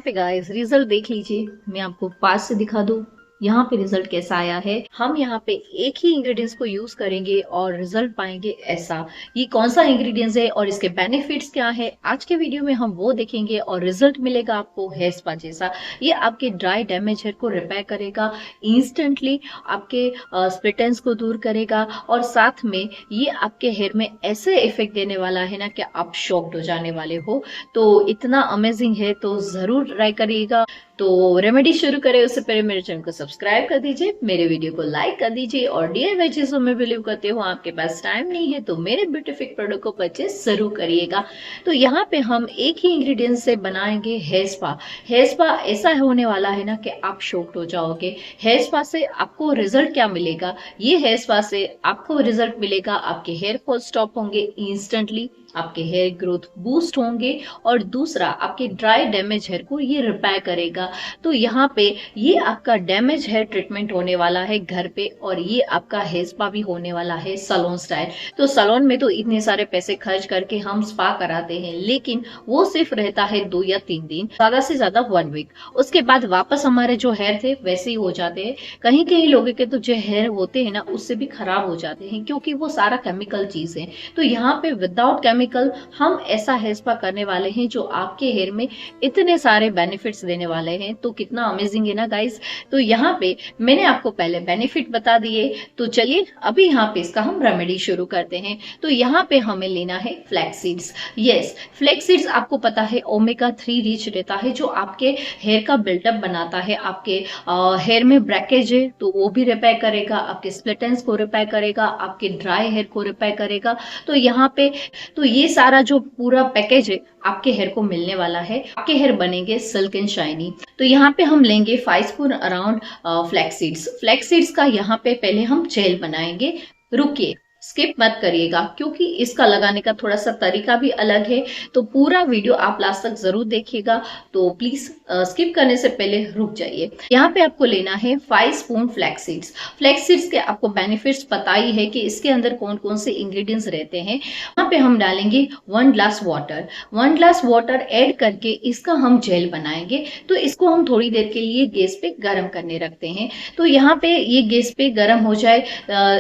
पे guys result देख लीजिए। मैं आपको पास से दिखा दूं यहाँ पे रिजल्ट कैसा आया है। हम यहाँ पे एक ही इंग्रेडिएंट्स को यूज करेंगे और रिजल्ट पाएंगे ऐसा। ये कौन सा इंग्रेडिएंट्स है और इसके बेनिफिट्स क्या है, आज के वीडियो में हम वो देखेंगे और रिजल्ट मिलेगा आपको हेयर स्पा जैसा। ये आपके ड्राई डैमेज हेयर को रिपेयर करेगा इंस्टेंटली, आपके स्प्लिट एंड्स को दूर करेगा और साथ में ये आपके हेयर में ऐसे इफेक्ट देने वाला है ना कि आप शॉक्ड हो जाने वाले हो। तो इतना अमेजिंग है, तो जरूर ट्राई करिएगा। तो रेमेडी शुरू करें उससे पहले मेरे चैनल को सब्सक्राइब कर दीजिए, मेरे वीडियो को लाइक कर दीजिए और डीआईवाई चीजों में बिलीव करते हो आपके पास टाइम नहीं है तो मेरे ब्यूटीफिक प्रोडक्ट को परचेस जरूर करिएगा। तो यहाँ पे हम एक ही इंग्रेडिएंट से बनाएंगे हेयर स्पा। हेयर स्पा ऐसा होने वाला है ना कि आप शॉक्ड हो जाओगे। हेयर स्पा से आपको रिजल्ट क्या मिलेगा, ये हेयर स्पा से आपको रिजल्ट मिलेगा, आपके हेयर फॉल स्टॉप होंगे इंस्टेंटली, आपके हेयर ग्रोथ बूस्ट होंगे और दूसरा आपके ड्राई डैमेज हेयर को ये रिपेयर करेगा। तो यहाँ पे ये आपका डैमेज हेयर ट्रीटमेंट होने वाला है घर पे और ये आपका हेयर स्पा भी होने वाला है सैलून स्टाइल। तो सैलून में तो इतने सारे पैसे खर्च करके हम स्पा कराते हैं, लेकिन वो सिर्फ रहता है 2 या 3 दिन, ज्यादा से ज्यादा 1 वीक। उसके बाद वापस हमारे जो हेयर थे वैसे ही हो जाते हैं। कहीं कहीं लोगों के तो जो हेयर होते हैं ना उससे भी खराब हो जाते हैं, क्योंकि वो सारा केमिकल चीज है। तो यहाँ पे विदाउट केमिकल हम ऐसा हेयर स्पा करने वाले हैं जो आपके हेयर में इतने सारे बेनिफिट्स देने वाले हैं। तो कितना अमेजिंग है ना गाइस। तो यहाँ पे मैंने आपको पहले बेनिफिट बता दिए, तो चलिए अभी यहाँ पे इसका हम रेमेडी शुरू करते हैं। तो यहाँ पे हमें लेना है flax seeds. Yes, flax seeds आपको पता है ओमेगा 3 रिच रहता है, जो आपके हेयर का बिल्डअप बनाता है। आपके हेयर में ब्रेकेज है तो वो भी रिपेयर करेगा, आपके स्प्लिट एंड्स को रिपेयर करेगा, आपके ड्राई हेयर को रिपेयर करेगा। तो यहाँ पे तो ये सारा जो पूरा पैकेज है आपके हेयर को मिलने वाला है। आपके हेयर बनेंगे सिल्क एंड शाइनी। तो यहाँ पे हम लेंगे 5 spoon around flax seeds. Flax seeds का यहाँ पे पहले हम जेल बनाएंगे। रुकिए, स्किप मत करिएगा, क्योंकि इसका लगाने का थोड़ा सा तरीका भी अलग है। तो पूरा वीडियो आप लास्ट तक जरूर देखिएगा। तो प्लीज स्किप करने से पहले रुक जाइए। यहाँ पे आपको लेना है 5 spoon flax seeds. Flax seeds के आपको बेनिफिट्स पता ही है कि इसके अंदर कौन कौन से इंग्रेडिएंट्स रहते हैं। यहाँ पे हम डालेंगे 1 glass water. 1 glass water add करके इसका हम जेल बनाएंगे। तो इसको हम थोड़ी देर के लिए गैस पे गर्म करने रखते हैं। तो यहाँ पे ये गैस पे गर्म हो जाए,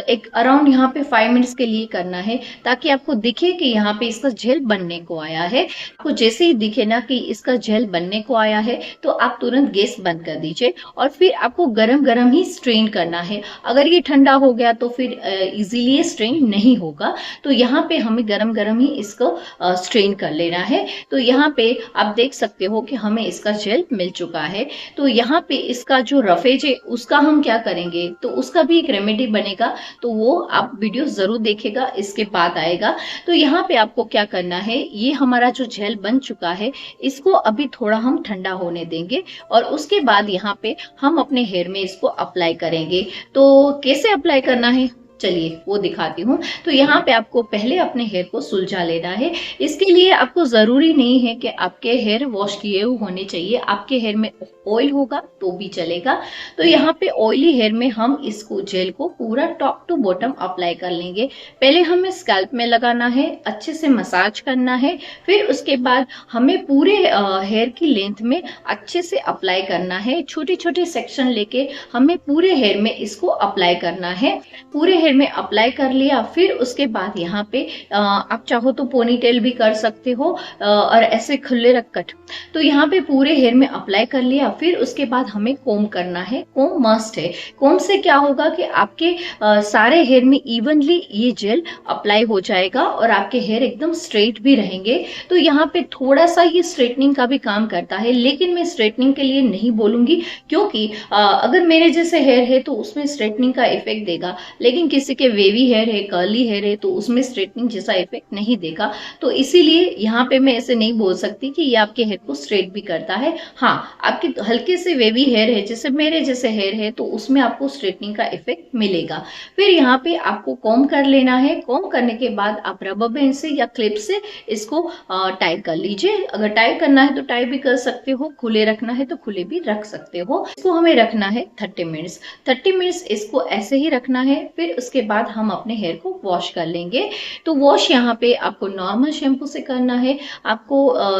एक अराउंड यहाँ पे 5 मिनट्स के लिए करना है, ताकि आपको दिखे कि यहाँ पे इसका जेल बनने को आया है। आपको जैसे ही दिखे ना कि इसका जेल बनने को आया है तो आप तुरंत गैस बंद कर दीजिए और फिर आपको गरम गरम ही स्ट्रेन करना है। अगर ये ठंडा हो गया तो फिर इजीली स्ट्रेन नहीं होगा। तो यहाँ पे हमें गरम गरम ही इसको स्ट्रेन कर लेना है। तो यहाँ पे आप देख सकते हो कि हमें इसका जेल मिल चुका है। तो यहाँ पे इसका जो रफेज है उसका हम क्या करेंगे, तो उसका भी एक रेमेडी बनेगा, तो वो आप वीडियो जरूर देखेगा, इसके बाद आएगा। तो यहाँ पे आपको क्या करना है, ये हमारा जो जेल बन चुका है इसको अभी थोड़ा हम ठंडा होने देंगे और उसके बाद यहाँ पे हम अपने हेयर में इसको अप्लाई करेंगे। तो कैसे अप्लाई करना है चलिए वो दिखाती हूँ। तो यहाँ पे आपको पहले अपने हेयर को सुलझा लेना है। इसके लिए आपको जरूरी नहीं है कि आपके हेयर वॉश किए होने चाहिए, आपके हेयर में ऑयल होगा तो भी चलेगा। तो यहाँ पे ऑयली हेयर में हम इसको जेल को पूरा टॉप टू बॉटम अप्लाई कर लेंगे। पहले हमें स्कैल्प में लगाना है, अच्छे से मसाज करना है, फिर उसके बाद हमें पूरे हेयर की लेंथ में अच्छे से अप्लाई करना है। छोटे छोटे सेक्शन लेके हमें पूरे हेयर में इसको अप्लाई करना है। पूरे हेयर में अप्लाई कर लिया, फिर उसके बाद यहाँ पे आप चाहो तो पोनीटेल भी कर सकते हो और ऐसे खुले रख कट। तो यहाँ पे पूरे हेयर में अप्लाई कर लिया, फिर उसके बाद हमें कोम करना है। कोम मस्ट है। कोम से क्या होगा कि आपके सारे हेयर में इवनली ये जेल अप्लाई हो जाएगा और आपके हेयर एकदम स्ट्रेट भी रहेंगे। तो यहाँ पे थोड़ा सा ये स्ट्रेटनिंग का भी काम करता है, लेकिन मैं स्ट्रेटनिंग के लिए नहीं बोलूंगी, क्योंकि अगर मेरे जैसे हेयर है तो उसमें स्ट्रेटनिंग का इफेक्ट देगा, लेकिन किसी के वेवी हेयर है, कर्ली हेयर है, तो उसमें स्ट्रेटनिंग जैसा इफेक्ट नहीं देगा। तो इसीलिए यहाँ पे मैं ऐसे नहीं बोल सकती कि ये आपके हेयर को स्ट्रेट भी करता है। हाँ, आपके हल्के से वेवी हेयर है जैसे मेरे जैसे हेयर है तो उसमें आपको स्ट्रेटनिंग का इफेक्ट मिलेगा। फिर यहाँ पे आपको कॉम कर लेना है। कॉम करने के बाद आप रबर बैंड से या क्लिप से इसको टाई कर लीजिए। अगर टाई करना है तो टाई भी कर सकते हो, खुले रखना है तो खुले भी रख सकते हो। इसको हमें रखना है 30 मिनट्स। 30 मिनट्स इसको ऐसे ही रखना है। फिर उसके बाद हम अपने हेयर को वॉश कर लेंगे। तो वॉश यहाँ पे आपको नॉर्मल शैम्पू से करना है। आपको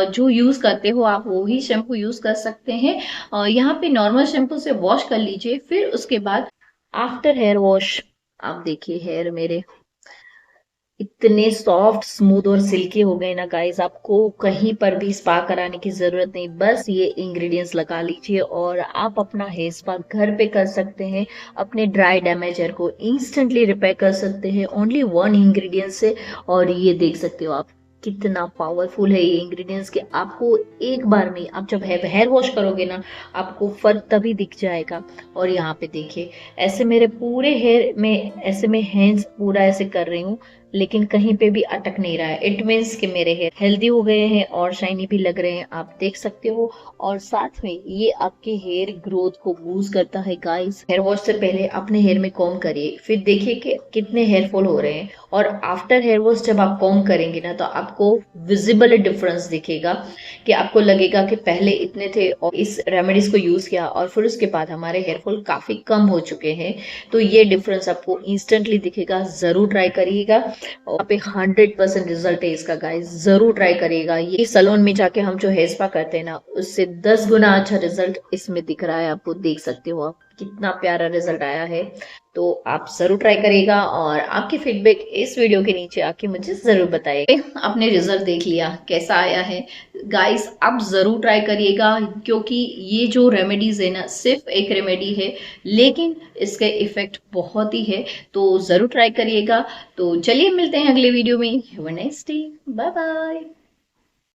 जो यूज करते हो आप वो ही शैम्पू यूज कर सकते हैं। यहाँ पे नॉर्मल शैम्पू से वॉश कर लीजिए। फिर उसके बाद आफ्टर हेयर वॉश आप देखिए हेयर मेरे इतने सॉफ्ट स्मूथ और सिल्की हो गए ना गाइस, आपको कहीं पर भी स्पा कराने की जरूरत नहीं, बस ये इंग्रेडिएंट्स लगा लीजिए और आप अपना हेयर स्पा घर पे कर सकते हैं। अपने ड्राई डैमेज हेयर को इंस्टेंटली रिपेयर कर सकते हैं ओनली वन इंग्रेडिएंट से। और ये देख सकते हो आप कितना पावरफुल है ये इंग्रेडिएंट्स कि आपको एक बार में आप जब हेयर वॉश करोगे ना आपको फर्क तभी दिख जाएगा। और यहाँ पे देखिए ऐसे मेरे पूरे हेयर में ऐसे मैं हैंड्स पूरा ऐसे कर रही हूँ लेकिन कहीं पे भी अटक नहीं रहा है। इट मीन्स कि मेरे हेयर हेल्दी हो गए हैं और शाइनी भी लग रहे हैं, आप देख सकते हो। और साथ में ये आपके हेयर ग्रोथ को बूस्ट करता है गाइस। हेयर वॉश से पहले अपने हेयर में कॉम्ब करिए, फिर देखिए कि कितने हेयर फॉल हो रहे हैं। और आफ्टर हेयर वॉश जब आप कॉम्ब करेंगे ना तो आपको विजिबल डिफरेंस दिखेगा कि आपको लगेगा कि पहले इतने थे और इस रेमेडीज को यूज किया और फिर उसके बाद हमारे हेयर फॉल काफी कम हो चुके हैं। तो ये डिफरेंस आपको इंस्टेंटली दिखेगा, जरूर ट्राई करिएगा। और पे 100% रिजल्ट है इसका गाइस, जरूर ट्राई करिएगा। ये सैलून में जाके हम जो हेयर स्पा करते हैं ना उससे 10 गुना अच्छा रिजल्ट इसमें दिख रहा है, आपको देख सकते हो आप कितना प्यारा रिजल्ट आया है। तो आप जरूर ट्राई करिएगा और आपकी फीडबैक इस वीडियो के नीचे आके मुझे जरूर बताइएगा। आपने रिजल्ट देख लिया कैसा आया है गाइस, आप जरूर ट्राई करिएगा क्योंकि ये जो रेमेडीज है ना सिर्फ एक रेमेडी है लेकिन इसके इफेक्ट बहुत ही है। तो जरूर ट्राई करिएगा। तो चलिए मिलते हैं अगले वीडियो में। Have a nice day, bye bye.